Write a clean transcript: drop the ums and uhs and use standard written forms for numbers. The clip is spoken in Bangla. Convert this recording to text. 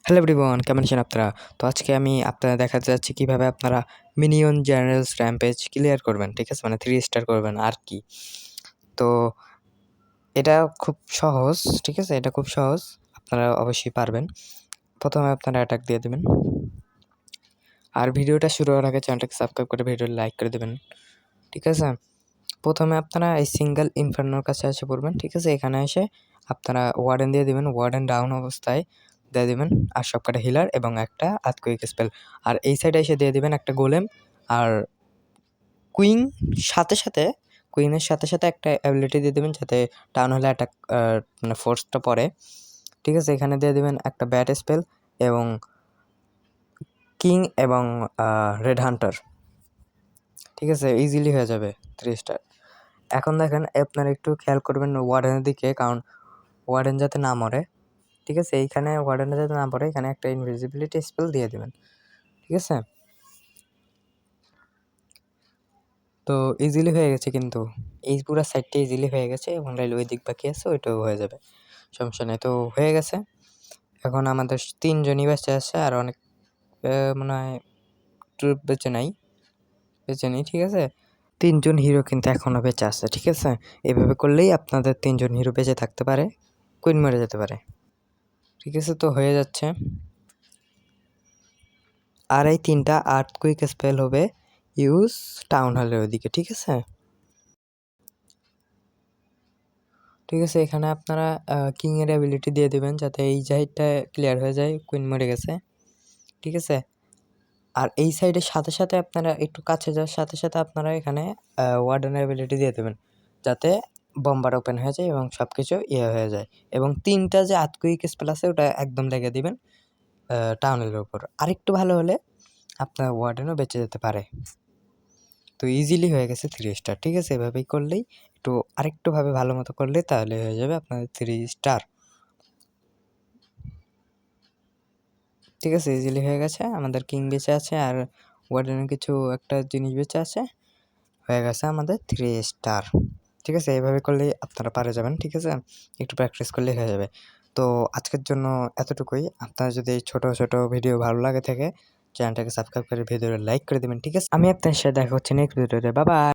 হ্যালো এভরিওয়ান, কেমন আছেন আপনারা? তো আজকে আমি আপনারা দেখাতে যাচ্ছি কীভাবে আপনারা মিনিয়ন জেনারেলস র্যাম্পেজ ক্লিয়ার করবেন, ঠিক আছে? মানে 3 স্টার করবেন আর কি। তো এটা খুব সহজ, ঠিক আছে? এটা খুব সহজ, আপনারা অবশ্যই পারবেন। প্রথমে আপনারা অ্যাটাক দিয়ে দেবেন, আর ভিডিওটা শুরু হওয়ার আগে চ্যানেলটাকে সাবস্ক্রাইব করে ভিডিওটা লাইক করে দেবেন, ঠিক আছে? প্রথমে আপনারা এই সিঙ্গেল ইনফার্নোর কাছে এসে পড়বেন, ঠিক আছে? এখানে এসে আপনারা ওয়ার্ডেন দিয়ে দেবেন, ওয়ার্ডেন ডাউন অবস্থায় দিয়ে দেবেন আর সবকটা হিলার এবং একটা আর্থকুইক স্পেল। আর এই সাইডে এসে দিয়ে দেবেন একটা গোলেম আর কুইনের সাথে সাথে একটা অ্যাবিলিটি দিয়ে দেবেন যাতে টাউন হলে অ্যাটাক মানে ফোর্সটা পড়ে, ঠিক আছে? এখানে দিয়ে দেবেন একটা ব্যাট স্পেল এবং কিং এবং রেড হান্টার, ঠিক আছে? ইজিলি হয়ে যাবে 3 স্টার। এখন দেখেন আপনারা একটু খেয়াল করবেন ওয়ার্ডেনের দিকে, কারণ ওয়ার্ডেন যাতে না মরে, ঠিক আছে? এইখানে ওয়ার্ডেনে যাতে না পড়ে এখানে একটা ইনভিজিবিলিটি স্পেল দিয়ে দেবেন, ঠিক আছে? তো ইজিলি হয়ে গেছে, কিন্তু এই পুরো সাইডটা ইজিলি হয়ে গেছে এবং রেলওয়ে দিক বাকি আছে, ওইটাও হয়ে যাবে, সমস্যা নেই। তো হয়ে গেছে, এখন আমাদের 3 জনই বেঁচে আছে, আর অনেক মনে হয় ট্রুপ বেঁচে নেই, ঠিক আছে? 3 জন হিরো কিন্তু এখনও বেঁচে আছে, ঠিক আছে? এভাবে করলেই আপনাদের 3 জন হিরো বেঁচে থাকতে পারে, কুইন মরে যেতে পারে, ঠিক আছে? তো হয়ে যাচ্ছে। আর এই 3টা আর্থকুইক স্পেল হবে ইউজ টাউন হলের ওইদিকে, ঠিক আছে? ঠিক আছে, এখানে আপনারা কিংয়ের অ্যাবিলিটি দিয়ে দেবেন যাতে এই সাইডটা ক্লিয়ার হয়ে যায়, কুইন মরে গেছে, ঠিক আছে? আর এই সাইডের সাথে আপনারা একটু কাছে যাওয়ার সাথে আপনারা এখানে ওয়ার্ডেন অ্যাবিলিটি দিয়ে দেবেন যাতে বম্বার ওপেন হয়ে যায় এবং সব কিছু হয়ে যায়। এবং 3টা যে আর্থকুইক স্পেল আছে ওটা একদম লেগে দিবেন টাউনের উপর। আরেকটু ভালো হলে আপনার ওয়ার্ডেনও বেঁচে যেতে পারে। তো ইজিলি হয়ে গেছে 3 স্টার, ঠিক আছে? এভাবেই করলেই একটু আরেকটুভাবে ভালো মতো করলে তাহলে হয়ে যাবে আপনাদের 3 স্টার, ঠিক আছে? ইজিলি হয়ে গেছে, আমাদের কিং বেঁচে আছে আর ওয়ার্ডেনের কিছু একটা জিনিস বেঁচে আছে, হয়ে গেছে আমাদের 3 স্টার, ঠিক আছে? এইভাবে করলেই আপনারা পারে যাবেন, ঠিক আছে? একটু প্র্যাকটিস করলেই হয়ে যাবে। তো আজকের জন্য এতটুকুই। আপনার যদি এই ছোটো ভিডিও ভালো লাগে থাকে চ্যানেলটাকে সাবস্ক্রাইব করে ভিডিওটা লাইক করে দেবেন, ঠিক আছে? আমি আপনার সাথে দেখা হচ্ছে নেক্সট ভিডিওতে। Bye bye.